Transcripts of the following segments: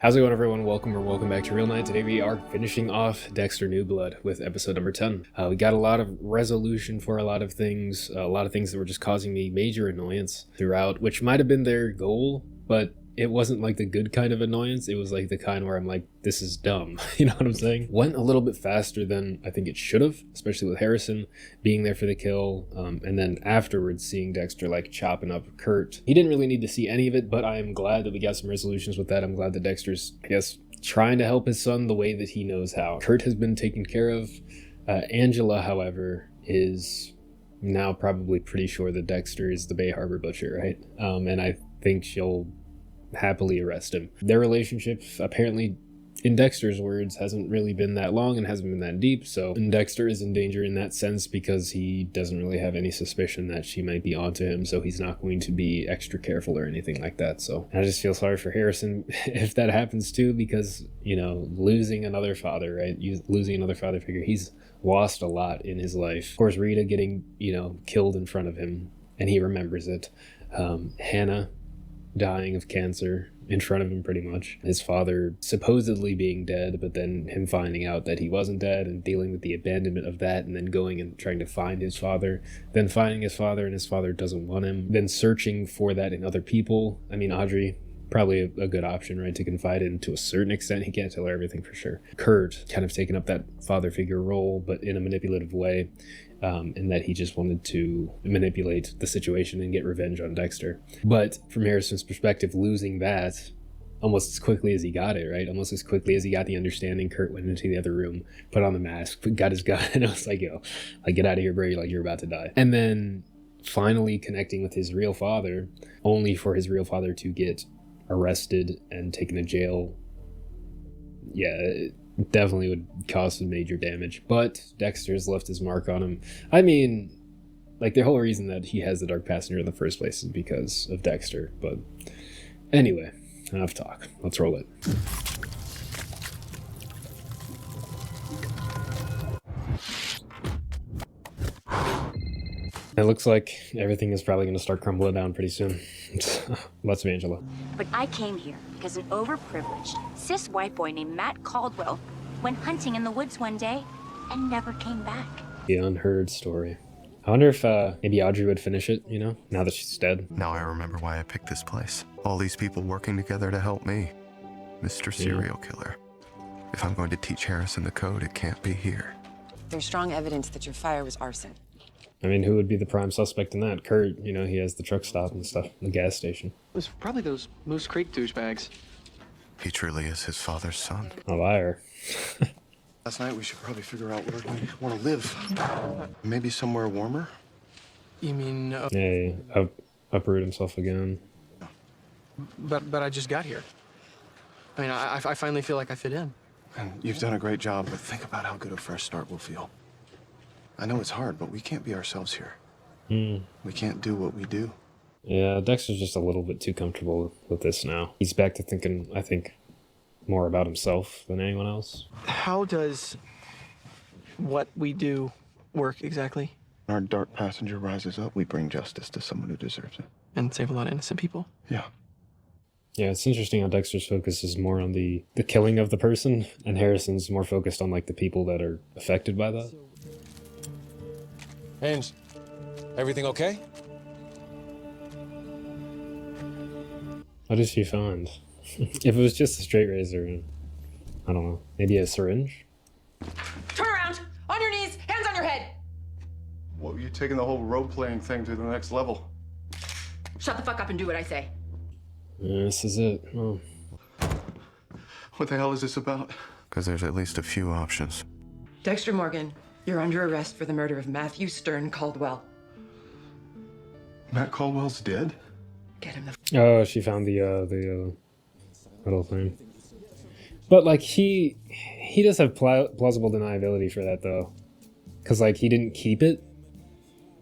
How's it going, everyone? Welcome back to Real Night. Today we are finishing off Dexter New Blood with episode number 10. We got a lot of resolution for a lot of things that were just causing me major annoyance throughout, which might have been their goal, but it wasn't like the good kind of annoyance. It was like the kind where I'm like, this is dumb. You know what I'm saying? Went a little bit faster than I think it should have, especially with Harrison being there for the kill. And then afterwards seeing Dexter like chopping up Kurt. He didn't really need to see any of it, but I'm glad that we got some resolutions with that. I'm glad that Dexter's, I guess, trying to help his son the way that he knows how. Kurt has been taken care of. Angela, however, is now probably pretty sure that Dexter is the Bay Harbor Butcher, right? And I think she'll happily arrest him. Their relationship, apparently, in Dexter's words, hasn't really been that long and hasn't been that deep, so Dexter is in danger in that sense because he doesn't really have any suspicion that she might be onto him, so he's not going to be extra careful or anything like that. So I just feel sorry for Harrison if that happens too, because, you know, losing another father, right? Losing another father figure, he's lost a lot in his life. Of course, Rita getting, killed in front of him, and he remembers it. Hannah dying of cancer in front of him, pretty much. His father supposedly being dead, but then him finding out that he wasn't dead and dealing with the abandonment of that, and then going and trying to find his father, then finding his father and his father doesn't want him, then searching for that in other people. I mean, Audrey, probably a good option, right, to confide in to a certain extent. He can't tell her everything for sure. Kurt kind of taking up that father figure role, but in a manipulative way. In that he just wanted to manipulate the situation and get revenge on Dexter. But from Harrison's perspective, losing that almost as quickly as he got it, right? Almost as quickly as he got the understanding, Kurt went into the other room, put on the mask, got his gun, and I was like, get out of here, bro, you're about to die. And then finally connecting with his real father, only for his real father to get arrested and taken to jail. Yeah, it definitely would cause some major damage, but Dexter's left his mark on him. I mean, like, the whole reason that he has the Dark Passenger in the first place is because of Dexter. But anyway, enough talk. Let's roll it. It looks like everything is probably going to start crumbling down pretty soon. Lots of Angela. But I came here because an overprivileged, cis white boy named Matt Caldwell went hunting in the woods one day and never came back. The unheard story. I wonder if maybe Audrey would finish it, now that she's dead. Now I remember why I picked this place. All these people working together to help me. Mr. Serial Killer. If I'm going to teach Harrison the code, it can't be here. There's strong evidence that your fire was arson. I mean, who would be the prime suspect in that? Kurt, he has the truck stop and stuff, the gas station. It was probably those Moose Creek douchebags. He truly is his father's son. A liar. Last night we should probably figure out where we want to live. Maybe somewhere warmer? You mean... Yeah, uproot himself again. But I just got here. I mean, I finally feel like I fit in. And you've done a great job, but think about how good a fresh start will feel. I know it's hard, but we can't be ourselves here. We can't do what we do. Yeah, Dexter's just a little bit too comfortable with this now. He's back to thinking, I think, more about himself than anyone else. How does what we do work exactly? When our dark passenger rises up, we bring justice to someone who deserves it. And save a lot of innocent people? Yeah. Yeah, it's interesting how Dexter's focus is more on the killing of the person, and Harrison's more focused on, like, the people that are affected by that. Haynes, everything okay? What did she find? If it was just a straight razor, I don't know, maybe a syringe? Turn around! On your knees! Hands on your head! Well, you're taking the whole role-playing thing to the next level. Shut the fuck up and do what I say. This is it. Oh. What the hell is this about? Because there's at least a few options. Dexter Morgan, you're under arrest for the murder of Matthew Stern Caldwell. Matt Caldwell's dead? Get him the Oh, she found the little thing. But, like, he does have plausible deniability for that, though. Because, like, he didn't keep it.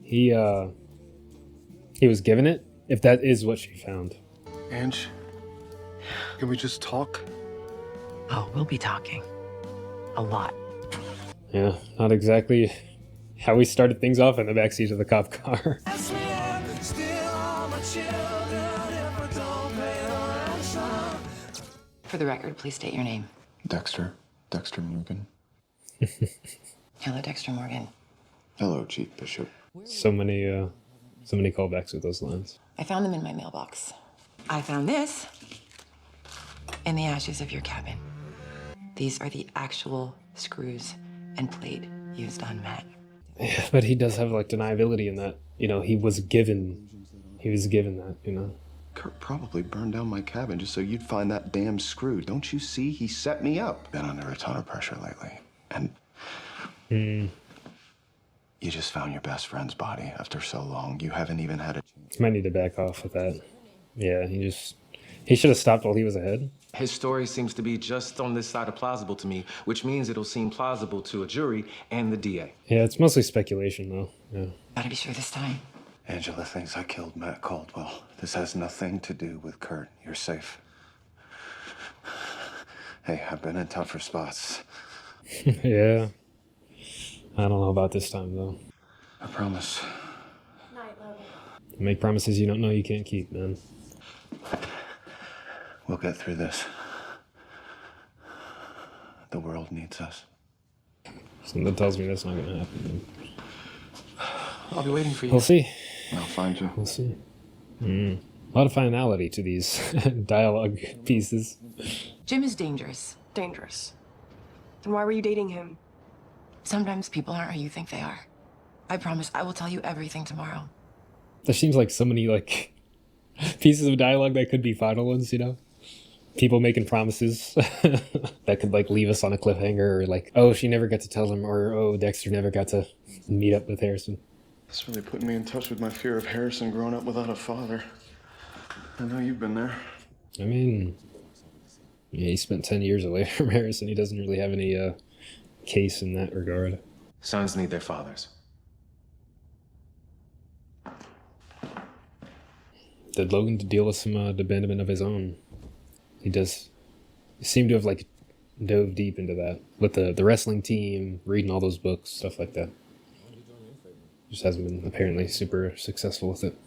He was given it, if that is what she found. Ange, can we just talk? Oh, we'll be talking. A lot. Yeah, not exactly how we started things off in the backseat of the cop car. For For the record, please state your name. Dexter. Dexter Morgan. Hello, Dexter Morgan. Hello, Chief Bishop. So many callbacks with those lines. I found them in my mailbox. I found this in the ashes of your cabin. These are the actual screws and plate used on Matt. Yeah, but he does have like deniability in that. You know, he was given that. You know. Kurt probably burned down my cabin just so you'd find that damn screw. Don't you see? He set me up. Been under a ton of pressure lately. And you just found your best friend's body after so long. You haven't even had a chance. Might need to back off with that. Yeah, he should have stopped while he was ahead. His story seems to be just on this side of plausible to me, which means it'll seem plausible to a jury and the DA. Yeah, it's mostly speculation though. Yeah. Gotta be sure this time. Angela thinks I killed Matt Caldwell. This has nothing to do with Kurt. You're safe. Hey, I've been in tougher spots. Yeah. I don't know about this time though. I promise. Make promises you don't know you can't keep, man. We'll get through this. The world needs us. Something tells me that's not gonna happen. I'll be waiting for you. We'll see. I'll find you. We'll see. A lot of finality to these dialogue pieces. Jim is dangerous. Dangerous. Then why were you dating him? Sometimes people aren't who you think they are. I promise I will tell you everything tomorrow. There seems like so many like pieces of dialogue that could be final ones, you know? People making promises that could like leave us on a cliffhanger, or like, oh, she never got to tell him, or oh, Dexter never got to meet up with Harrison. It's really putting me in touch with my fear of Harrison growing up without a father. I know you've been there. I mean, yeah, he spent 10 years away from Harrison. He doesn't really have any case in that regard. Sons need their fathers. Did Logan to deal with some abandonment of his own? He does seem to have like dove deep into that with the wrestling team, reading all those books, stuff like that. Just hasn't been apparently super successful with it.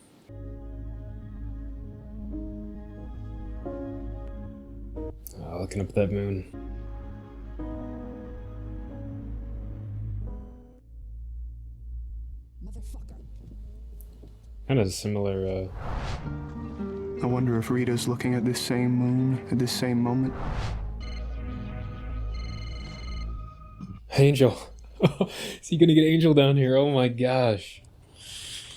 Looking up at that moon. Kind of similar. I wonder if Rita's looking at this same moon at this same moment. Angel. Is he gonna get Angel down here? Oh my gosh.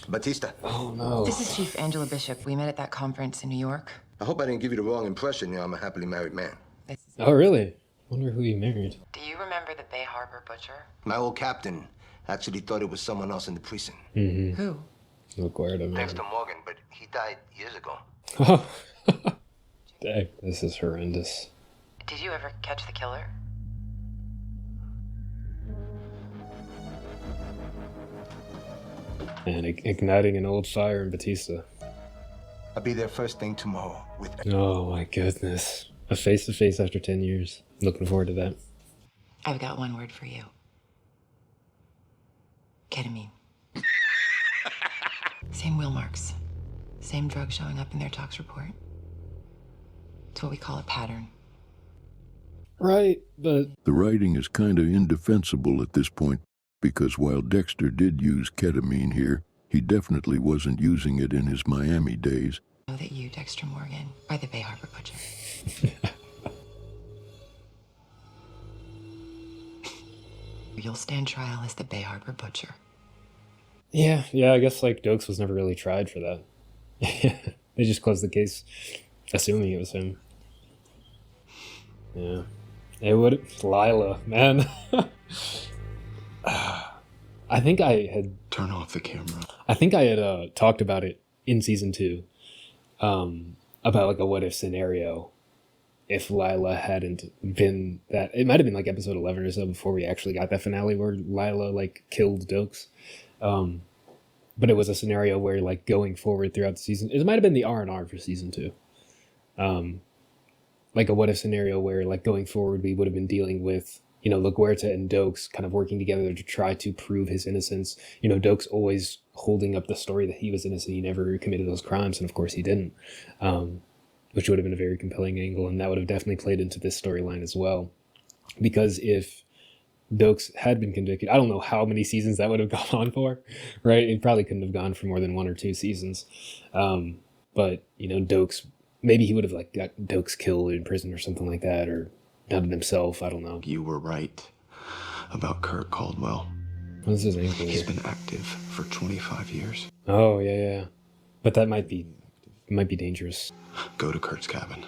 Batista. Oh no. This is Chief Angela Bishop. We met at that conference in New York. I hope I didn't give you the wrong impression. You know, I'm a happily married man. Oh really? Wonder who he married. Do you remember the Bay Harbor butcher? My old captain actually thought it was someone else in the precinct. Mm-hmm. Who? Dexter Morgan, but he died years ago. Oh. Dang, this is horrendous. Did you ever catch the killer? And igniting an old fire in Batista. I'll be there first thing tomorrow with... Oh my goodness. A face-to-face after 10 years. Looking forward to that. I've got one word for you. Ketamine. Same wheel marks. Same drug showing up in their tox report. It's what we call a pattern. Right, but... The writing is kind of indefensible at this point, because while Dexter did use ketamine here, he definitely wasn't using it in his Miami days. I know that you, Dexter Morgan, are the Bay Harbor butcher. You'll stand trial as the Bay Harbor butcher. Yeah, I guess like Dokes was never really tried for that. They just closed the case, assuming it was him. Yeah. It would... Lila, man. I think I had... Turn off the camera. I think I had talked about it in season 2. About like a what-if scenario. If Lila hadn't been that... It might have been like episode 11 or so before we actually got that finale where Lila like killed Dokes. But it was a scenario where like going forward throughout the season... It might have been the R&R for season 2. Like a what-if scenario where like going forward we would have been dealing with... You know, LaGuerta and Dokes kind of working together to try to prove his innocence. You know, Dokes always holding up the story that he was innocent. He never committed those crimes, and of course he didn't. which would have been a very compelling angle, and that would have definitely played into this storyline as well. Because if Dokes had been convicted, I don't know how many seasons that would have gone on for, right? It probably couldn't have gone for more than 1 or 2 seasons. But, you know, Dokes, maybe he would have like got Dokes killed in prison or something like that, or done it himself, I don't know. You were right about Kurt Caldwell. What's his name? He's been active for 25 years. Oh, yeah. But that might be dangerous. Go to Kurt's cabin.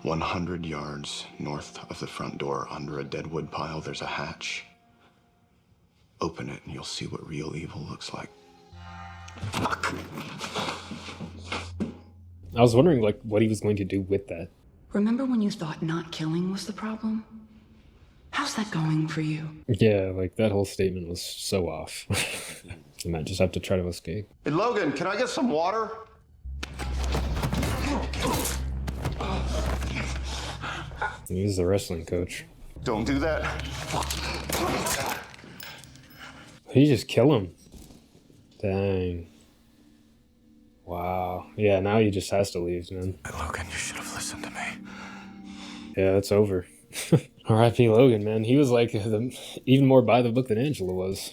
100 yards north of the front door, under a dead wood pile, there's a hatch. Open it and you'll see what real evil looks like. Fuck. I was wondering, like, what he was going to do with that. Remember when you thought not killing was the problem? How's that going for you? Yeah, like, that whole statement was so off. You might just have to try to escape. Hey, Logan, can I get some water? He's the wrestling coach. Don't do that. He just kill him. Dang. Wow. Yeah, now he just has to leave, man. Hey, Logan, you should have listened to me. Yeah, it's over. R.I.P. Logan, man. He was like even more by the book than Angela was.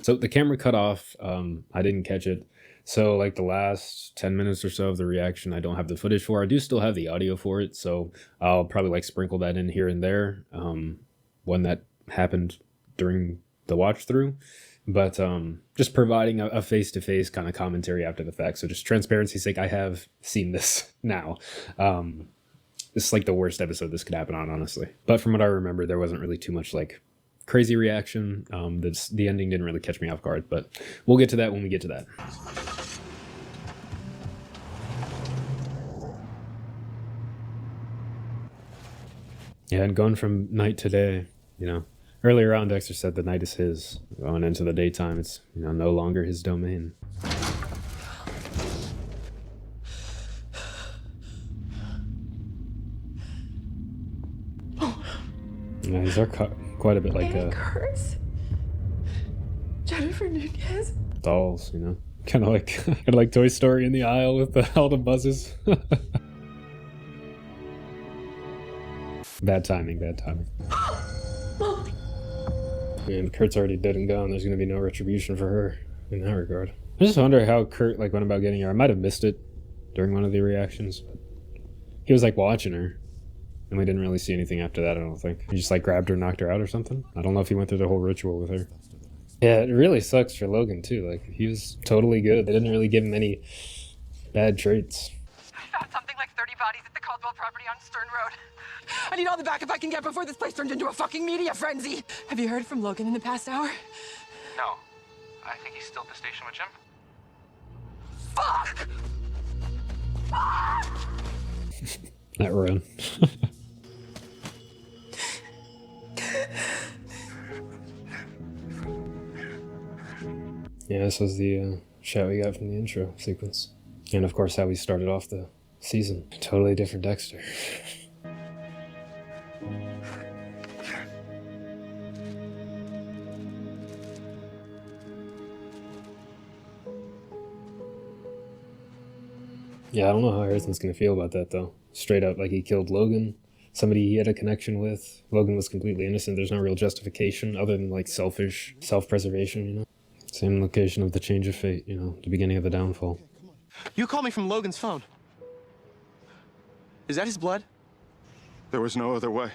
So the camera cut off. I didn't catch it. So like the last 10 minutes or so of the reaction, I don't have the footage for. I do still have the audio for it, so I'll probably like sprinkle that in here and there when that happened during the watch through. But just providing a face-to-face kind of commentary after the fact. So just transparency's sake, I have seen this now. This is like the worst episode this could happen on, honestly. But from what I remember, there wasn't really too much like crazy reaction. The ending didn't really catch me off guard, but we'll get to that when we get to that. Yeah, and going from night to day, you know, earlier on Dexter said the night is his. Going into the daytime, it's, you know, no longer his domain. Yeah, these are quite a bit like Jennifer Nunez. Dolls, you know, kind of like Toy Story in the aisle with all the buzzes. Bad timing. And Kurt's already dead and gone. There's going to be no retribution for her in that regard. I just wonder how Kurt like went about getting her. I might have missed it during one of the reactions, but he was like watching her, and we didn't really see anything after that. I don't think he just like grabbed her, knocked her out or something. I don't know if he went through the whole ritual with her. Yeah, it really sucks for Logan too. Like, he was totally good. They didn't really give him any bad traits. I found something like 30 bodies at the Caldwell property on Stern Road. I need all the backup I can get before this place turns into a fucking media frenzy. Have you heard from Logan in the past hour? No. I think he's still at the station with Jim. Fuck! That run. Yeah, this was the shot we got from the intro sequence. And of course how we started off the season. Totally different Dexter. Yeah, I don't know how Harrison's gonna feel about that though. Straight up, like, he killed Logan, somebody he had a connection with. Logan was completely innocent. There's no real justification other than like selfish self-preservation, you know? Same location of the change of fate, you know, the beginning of the downfall. You called me from Logan's phone. Is that his blood? There was no other way.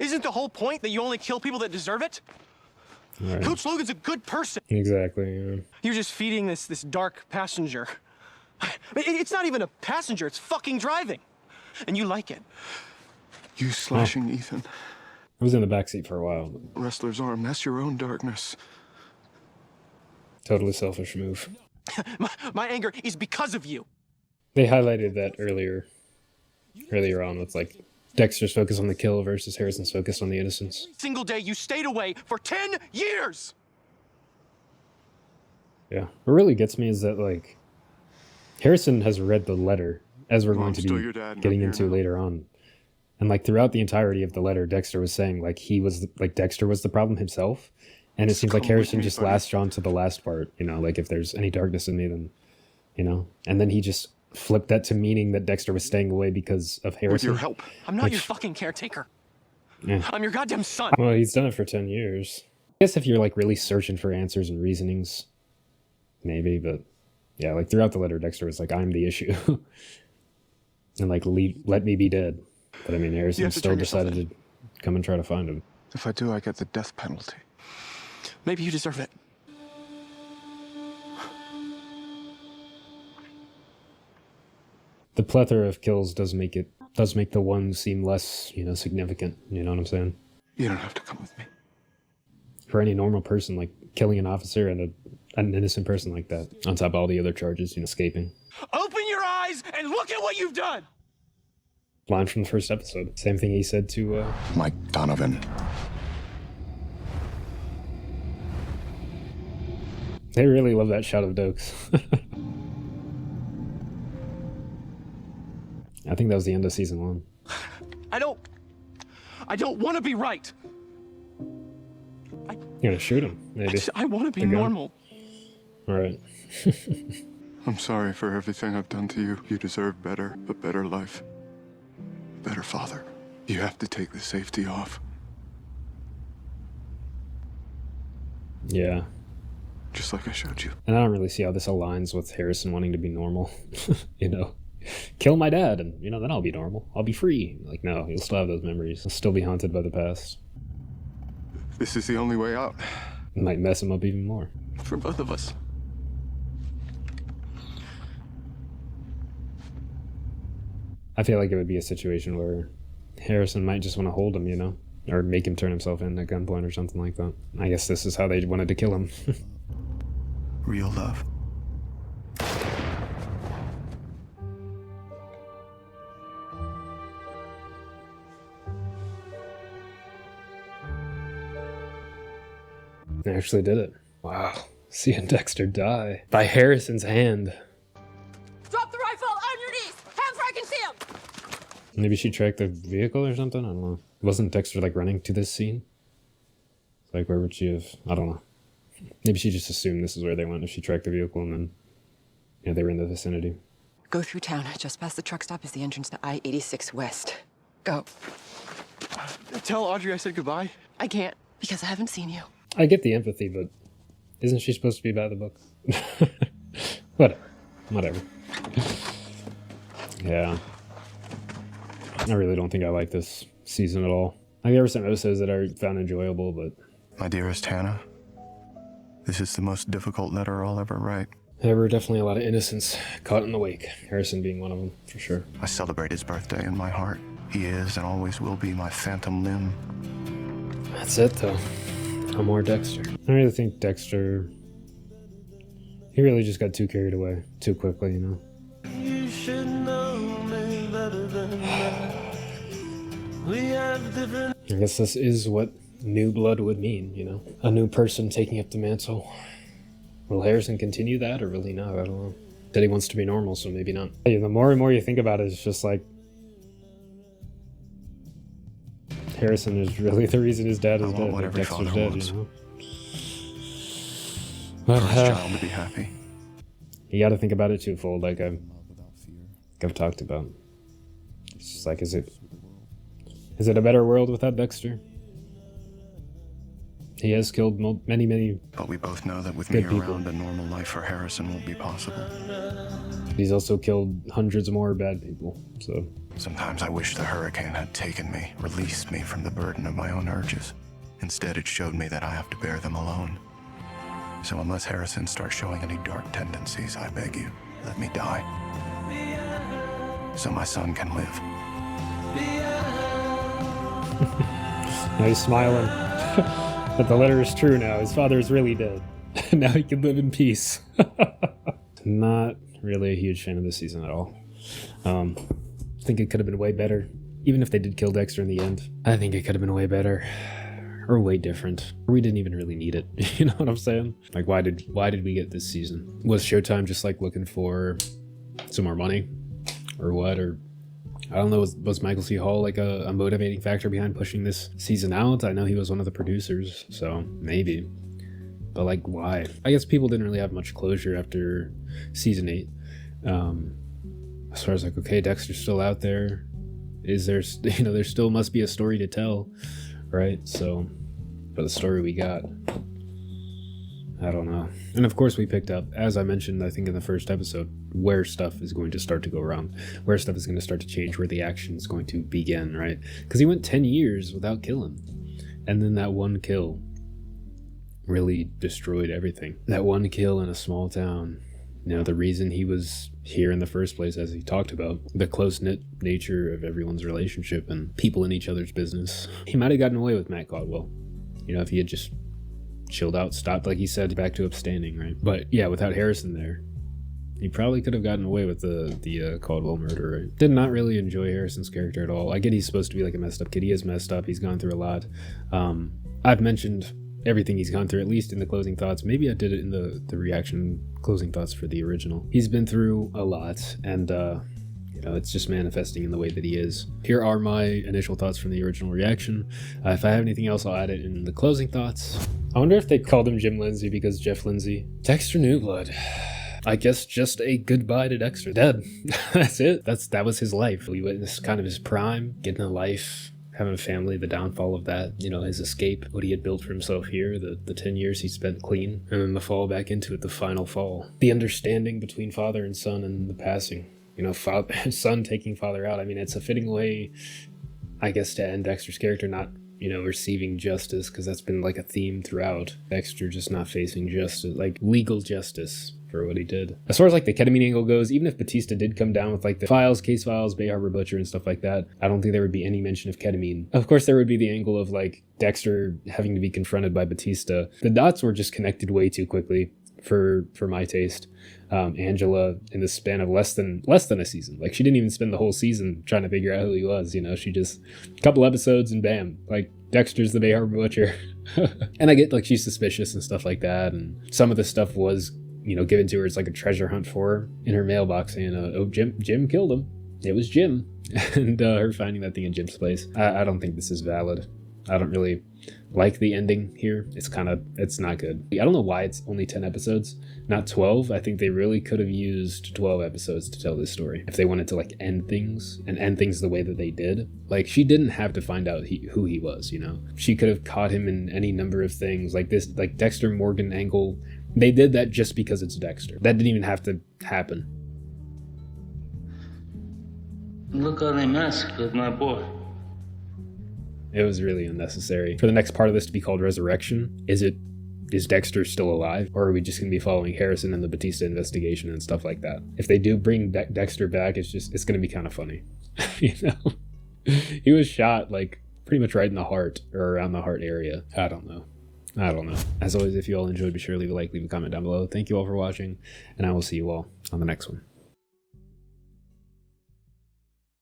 Isn't the whole point that you only kill people that deserve it? Right. Coach Logan's a good person. Exactly, yeah. You're just feeding this dark passenger. It's not even a passenger, it's fucking driving. And you like it. You slashing Ethan. I was in the backseat for a while. Wrestler's arm, that's your own darkness. Totally selfish move. My anger is because of you. They highlighted that earlier on with like Dexter's focus on the kill versus Harrison's focus on the innocence. Every single day you stayed away for 10 years. Yeah. What really gets me is that like Harrison has read the letter, as we're going to be getting into later on. And like throughout the entirety of the letter, Dexter was saying like Dexter was the problem himself. And it seems like Harrison just latched on to the last part, you know, like if there's any darkness in me, then, you know, and then he just flipped that to meaning that Dexter was staying away because of Harrison. With your help. I'm not your fucking caretaker. Yeah. I'm your goddamn son. Well, he's done it for 10 years. I guess if you're like really searching for answers and reasonings, maybe, but yeah, like throughout the letter, Dexter was like, I'm the issue. And like, let me be dead. But I mean, Harrison still decided to come and try to find him. If I do, I get the death penalty. Maybe you deserve it. The plethora of kills does make the one seem less, you know, significant. You know what I'm saying? You don't have to come with me. For any normal person, like killing an officer and an innocent person like that, on top of all the other charges, you know, escaping. Open your eyes and look at what you've done! Line from the first episode. Same thing he said to Mike Donovan. They really love that shot of Dokes. I think that was the end of season 1. I don't want to be right. You're gonna shoot him, maybe. I want to be normal. All right. I'm sorry for everything I've done to you. You deserve better, a better life. Better father. You have to take the safety off. Yeah. Just like I showed you. And I don't really see how this aligns with Harrison wanting to be normal. You know, kill my dad and, you know, then I'll be normal. I'll be free. Like, no, he'll still have those memories. He'll still be haunted by the past. This is the only way out. It might mess him up even more. For both of us. I feel like it would be a situation where Harrison might just want to hold him, you know? Or make him turn himself in at gunpoint or something like that. I guess this is how they wanted to kill him. Real love. They actually did it. Wow. Seeing Dexter die by Harrison's hand. Drop the rifle on your knees! Hands where I can see him! Maybe she tracked the vehicle or something? I don't know. Wasn't Dexter like running to this scene? Like, where would she have? I don't know. Maybe she just assumed this is where they went if she tracked the vehicle and then, you know, they were in the vicinity. Go through town. Just past the truck stop is the entrance to I-86 West. Go. Tell Audrey I said goodbye. I can't, because I haven't seen you. I get the empathy, but isn't she supposed to be by the book? Whatever. Yeah. I really don't think I like this season at all. Like, there were some episodes that I found enjoyable, but... My dearest Hannah, this is the most difficult letter I'll ever write. There were definitely a lot of innocents caught in the wake. Harrison being one of them, for sure. I celebrate his birthday in my heart. He is and always will be my phantom limb. That's it, though. No more Dexter. I really think Dexter... He really just got too carried away too quickly, you know? You should know me better than that. We have different... I guess this is what new blood would mean, you know? A new person taking up the mantle. Will Harrison continue that, or will he not? I don't know. Said he wants to be normal, so maybe not. Hey, the more and more you think about it, it's just like... Harrison is really the reason his dad is dead. Like Dexter's dead, you know? For his child to be happy. You gotta think about it twofold, like I've talked about. It's just like, is it a better world without Dexter? He has killed many But we both know that with me people around, a normal life for Harrison won't be possible. He's also killed hundreds more bad people, so... Sometimes I wish the hurricane had taken me, released me from the burden of my own urges. Instead, it showed me that I have to bear them alone. So unless Harrison starts showing any dark tendencies, I beg you, let me die. So my son can live. Now he's smiling. But the letter is true now. His father is really dead. Now he can live in peace. Not really a huge fan of this season at all. I think it could have been way better. Even if they did kill Dexter in the end, I think it could have been way better. Or way different. Or we didn't even really need it. You know what I'm saying? Like, why did we get this season? Was Showtime just like looking for some more money? Or what? Or I don't know, was Michael C. Hall like a motivating factor behind pushing this season out? I know he was one of the producers, so maybe. But like, why? I guess people didn't really have much closure after season 8. As far as like, okay, Dexter's still out there. Is there, there still must be a story to tell, right? So, for the story we got, I don't know. And of course we picked up, as I mentioned, I think in the first episode, where stuff is going to start to go wrong, where stuff is going to start to change, where the action is going to begin, right? Because he went 10 years without killing. And then that one kill really destroyed everything. That one kill in a small town, the reason he was here in the first place, as he talked about, the close-knit nature of everyone's relationship and people in each other's business. He might have gotten away with Matt Caldwell, if he had just chilled out, stopped, like he said, back to abstaining, right? But yeah, without Harrison there, he probably could have gotten away with the Caldwell murder, right? Did not really enjoy Harrison's character at all. I get he's supposed to be like a messed up kid. He is messed up. He's gone through a lot. I've mentioned everything he's gone through, at least in the closing thoughts. Maybe I did it in the reaction closing thoughts for the original. He's been through a lot, and it's just manifesting in the way that he is. Here are my initial thoughts from the original reaction. If I have anything else, I'll add it in the closing thoughts. I wonder if they called him Jim Lindsay because Jeff Lindsay. Dexter Newblood. I guess just a goodbye to Dexter. Dead. That's it. That was his life. We witnessed kind of his prime, getting a life, having a family, the downfall of that, his escape, what he had built for himself here, the 10 years he spent clean, and then the fall back into it, the final fall. The understanding between father and son and the passing. Son taking father out. I mean, it's a fitting way, I guess, to end Dexter's character, not, receiving justice, because that's been like a theme throughout. Dexter just not facing justice, like legal justice for what he did. As far as like the ketamine angle goes, even if Batista did come down with like the case files, Bay Harbor Butcher and stuff like that, I don't think there would be any mention of ketamine. Of course, there would be the angle of like Dexter having to be confronted by Batista. The dots were just connected way too quickly for my taste. Angela, in the span of less than a season, like she didn't even spend the whole season trying to figure out who he was. She just a couple episodes and bam, like Dexter's the Bay Harbor Butcher. And I get like she's suspicious and stuff like that, and some of the stuff was given to her as like a treasure hunt for her in her mailbox, saying oh, Jim killed him, it was Jim. And her finding that thing in Jim's place. I don't think this is valid. I don't really like the ending here. It's not good. I don't know why it's only 10 episodes, not 12. I think they really could have used 12 episodes to tell this story if they wanted to like end things the way that they did. Like, she didn't have to find out who he was, She could have caught him in any number of things like this, like Dexter Morgan angle. They did that just because it's Dexter. That didn't even have to happen. Look how they massacred my boy. It was really unnecessary. For the next part of this to be called Resurrection, is Dexter still alive? Or are we just going to be following Harrison and the Batista investigation and stuff like that? If they do bring Dexter back, it's going to be kind of funny. He was shot like pretty much right in the heart, or around the heart area. I don't know. As always, if you all enjoyed, be sure to leave a like, leave a comment down below. Thank you all for watching, and I will see you all on the next one.